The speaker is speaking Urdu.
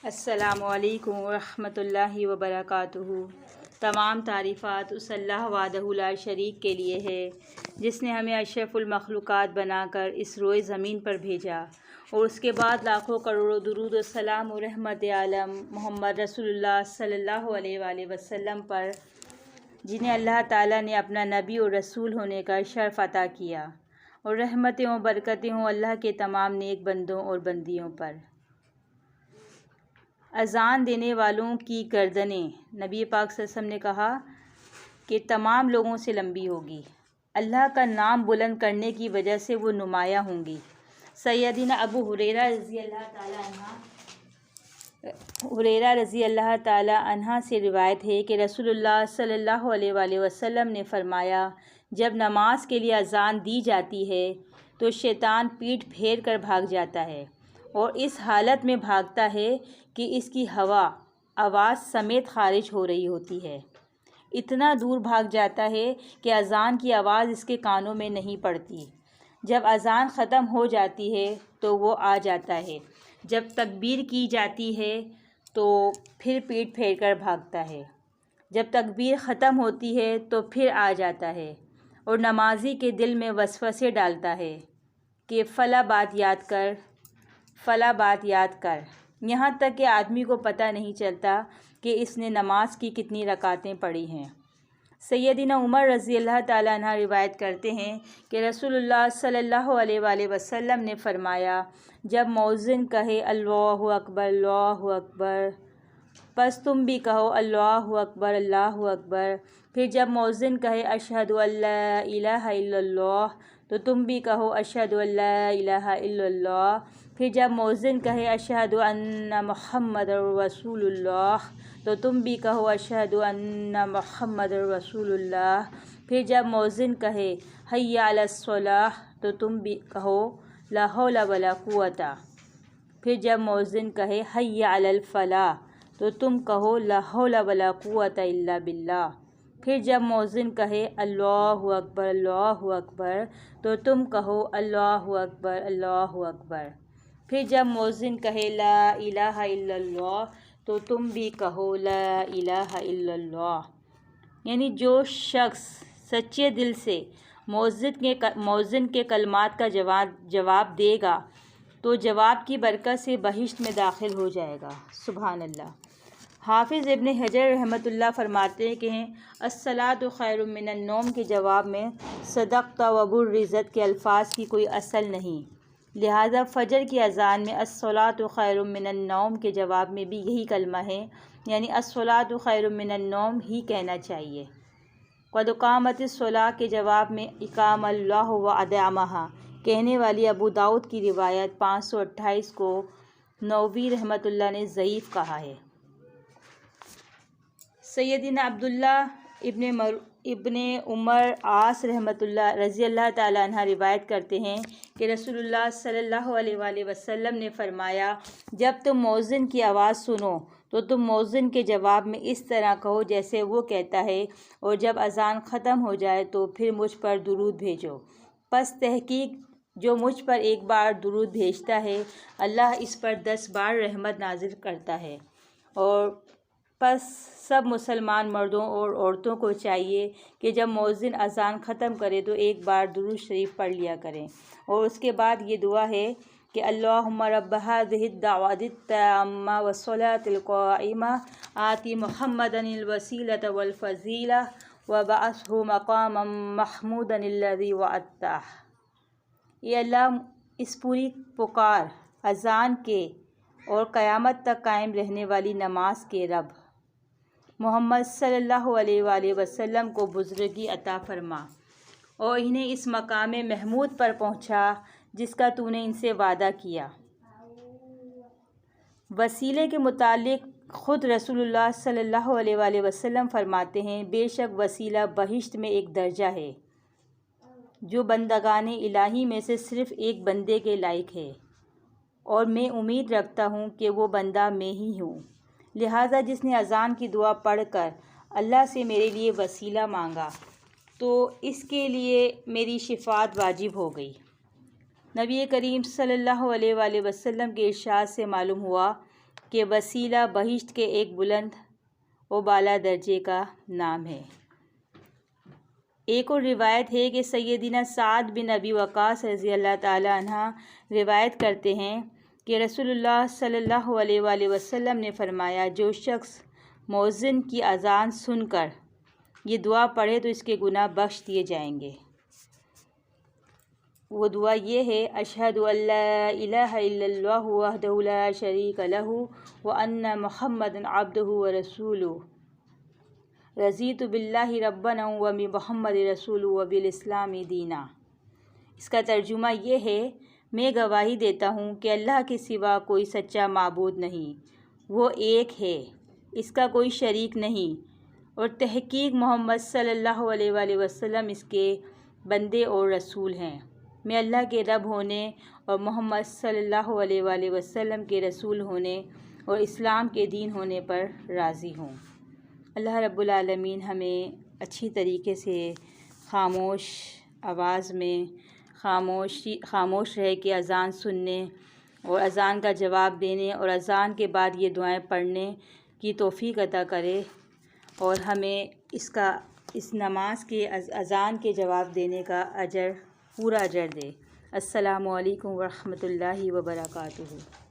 السلام علیکم ورحمۃ اللہ وبرکاتہ۔ تمام تعریفات اس اللہ وحدہ لا شریک کے لیے ہے جس نے ہمیں اشرف المخلوقات بنا کر اس روئے زمین پر بھیجا، اور اس کے بعد لاکھوں کروڑوں درود و سلام و رحمت عالم محمد رسول اللہ صلی اللہ علیہ وآلہ وسلم پر، جنہیں اللہ تعالیٰ نے اپنا نبی اور رسول ہونے کا شرف عطا کیا، اور رحمتیں و برکتیں ہوں اللہ کے تمام نیک بندوں اور بندیوں پر۔ اذان دینے والوں کی گردنیں نبی پاک صلی اللہ علیہ وسلم نے کہا کہ تمام لوگوں سے لمبی ہوگی، اللہ کا نام بلند کرنے کی وجہ سے وہ نمایاں ہوں گی۔ سیدنا ابو ہریرہ رضی اللہ تعالی عنہ سے روایت ہے کہ رسول اللہ صلی اللہ علیہ وآلہ وسلم نے فرمایا، جب نماز کے لیے اذان دی جاتی ہے تو شیطان پیٹھ پھیر کر بھاگ جاتا ہے، اور اس حالت میں بھاگتا ہے کہ اس کی ہوا آواز سمیت خارج ہو رہی ہوتی ہے۔ اتنا دور بھاگ جاتا ہے کہ اذان کی آواز اس کے کانوں میں نہیں پڑتی۔ جب اذان ختم ہو جاتی ہے تو وہ آ جاتا ہے، جب تکبیر کی جاتی ہے تو پھر پیٹھ پھیر کر بھاگتا ہے، جب تکبیر ختم ہوتی ہے تو پھر آ جاتا ہے، اور نمازی کے دل میں وسوسے ڈالتا ہے کہ فلاں بات یاد کر، فلاں بات یاد کر، یہاں تک کہ آدمی کو پتہ نہیں چلتا کہ اس نے نماز کی کتنی رکعتیں پڑھی ہیں۔ سیدنا عمر رضی اللہ تعالیٰ عنہ روایت کرتے ہیں کہ رسول اللہ صلی اللہ علیہ وآلہ وسلم نے فرمایا، جب مؤذن کہے اللہ اکبر اللہ اکبر، پس تم بھی کہو اللہ اکبر اللہ اکبر، پھر جب مؤذن کہے اشہد ان لا الہ الا اللہ، تو تم بھی کہو اشہد ان لا الہ الا اللہ، پھر جب مؤذن کہے اشہد ان محمد رسول اللہ، تو تم بھی کہو اشہد ان محمد رسول اللہ، پھر جب مؤذن کہے حی علی الصلاۃ، تو تم بھی کہو لا حول ولا قوۃ، پھر جب مؤذن کہے حی علی الفلاح، تو تم کہو لا حول ولا قوۃ الا باللہ، پھر جب مؤذن کہے اللہ اکبر، تو تم کہو اللہ اکبر اللہ اکبر، پھر جب مؤذن کہے لا الہ الا اللہ، تو تم بھی کہو لا الہ الا اللہ۔ یعنی جو شخص سچے دل سے مؤذن کے کلمات کا جواب دے گا تو جواب کی برکت سے بہشت میں داخل ہو جائے گا۔ سبحان اللہ۔ حافظ ابن حجر رحمۃ اللہ فرماتے ہیں کہ الصلاۃ خیر من النوم کے جواب میں صدقت و برزت کے الفاظ کی کوئی اصل نہیں، لہذا فجر کی اذان میں الصلاۃ خیر من النوم کے جواب میں بھی یہی کلمہ ہے، یعنی الصلاۃ خیر من النوم ہی کہنا چاہیے۔ قد قامت الصلاۃ کے جواب میں اقام اللہ و ادامہا کہنے والی ابو داؤد کی روایت 528 کو نووی رحمۃ اللہ نے ضعیف کہا ہے۔ سیدنا عبداللہ ابن عمر عاص رضی اللہ تعالیٰ عنہ روایت کرتے ہیں کہ رسول اللہ صلی اللہ علیہ وآلہ وسلم نے فرمایا، جب تم مؤذن کی آواز سنو تو تم مؤذن کے جواب میں اس طرح کہو جیسے وہ کہتا ہے، اور جب اذان ختم ہو جائے تو پھر مجھ پر درود بھیجو، پس تحقیق جو مجھ پر ایک بار درود بھیجتا ہے اللہ اس پر 10 بار رحمت نازل کرتا ہے۔ اور پس سب مسلمان مردوں اور عورتوں کو چاہیے کہ جب مؤذن اذان ختم کرے تو ایک بار درود شریف پڑھ لیا کریں، اور اس کے بعد یہ دعا ہے کہ اللہم رب هذه الدعوۃ التامہ والصلاۃ القائمہ آت محمدا الوسیلۃ والفضیلہ وابعثہ مقاما محمودا الذی وعدتہ۔ اے اللہ، اس پوری پکار اذان کے اور قیامت تک قائم رہنے والی نماز کے رب محمد صلی اللہ علیہ وآلہ وسلم کو بزرگی عطا فرما، اور انہیں اس مقام محمود پر پہنچا جس کا تو نے ان سے وعدہ کیا۔ وسیلے کے متعلق خود رسول اللہ صلی اللہ علیہ وآلہ وسلم فرماتے ہیں، بے شک وسیلہ بہشت میں ایک درجہ ہے جو بندگان الہی میں سے صرف ایک بندے کے لائق ہے، اور میں امید رکھتا ہوں کہ وہ بندہ میں ہی ہوں، لہٰذا جس نے اذان کی دعا پڑھ کر اللہ سے میرے لیے وسیلہ مانگا تو اس کے لیے میری شفاعت واجب ہو گئی۔ نبی کریم صلی اللہ علیہ وآلہ وسلم کے ارشاد سے معلوم ہوا کہ وسیلہ بہشت کے ایک بلند و بالا درجے کا نام ہے۔ ایک اور روایت ہے کہ سیدنا سعد بن ابی وقاص رضی اللہ تعالیٰ عنہ روایت کرتے ہیں کہ رسول اللہ صلی اللہ علیہ وآلہ وسلم نے فرمایا، جو شخص مؤذن کی اذان سن کر یہ دعا پڑھے تو اس کے گناہ بخش دیے جائیں گے۔ وہ دعا یہ ہے، اشہد ان لا الہ الا اللہ وحدہ لا شریک لہ وان محمدا عبدہ ورسولہ، رضیت باللہ ربا وبمحمد رسولہ وبالاسلام دینا۔ اس کا ترجمہ یہ ہے، میں گواہی دیتا ہوں کہ اللہ کے سوا کوئی سچا معبود نہیں، وہ ایک ہے، اس کا کوئی شریک نہیں، اور تحقیق محمد صلی اللہ علیہ وآلہ وسلم اس کے بندے اور رسول ہیں۔ میں اللہ کے رب ہونے اور محمد صلی اللہ علیہ وآلہ وسلم کے رسول ہونے اور اسلام کے دین ہونے پر راضی ہوں۔ اللہ رب العالمین ہمیں اچھی طریقے سے خاموش آواز میں خاموش رہ کے اذان سننے اور اذان کا جواب دینے اور اذان کے بعد یہ دعائیں پڑھنے کی توفیق عطا کرے، اور ہمیں اس نماز کے اذان کے جواب دینے کا پورا اجر دے۔ السلام علیکم ورحمۃ اللہ وبرکاتہ۔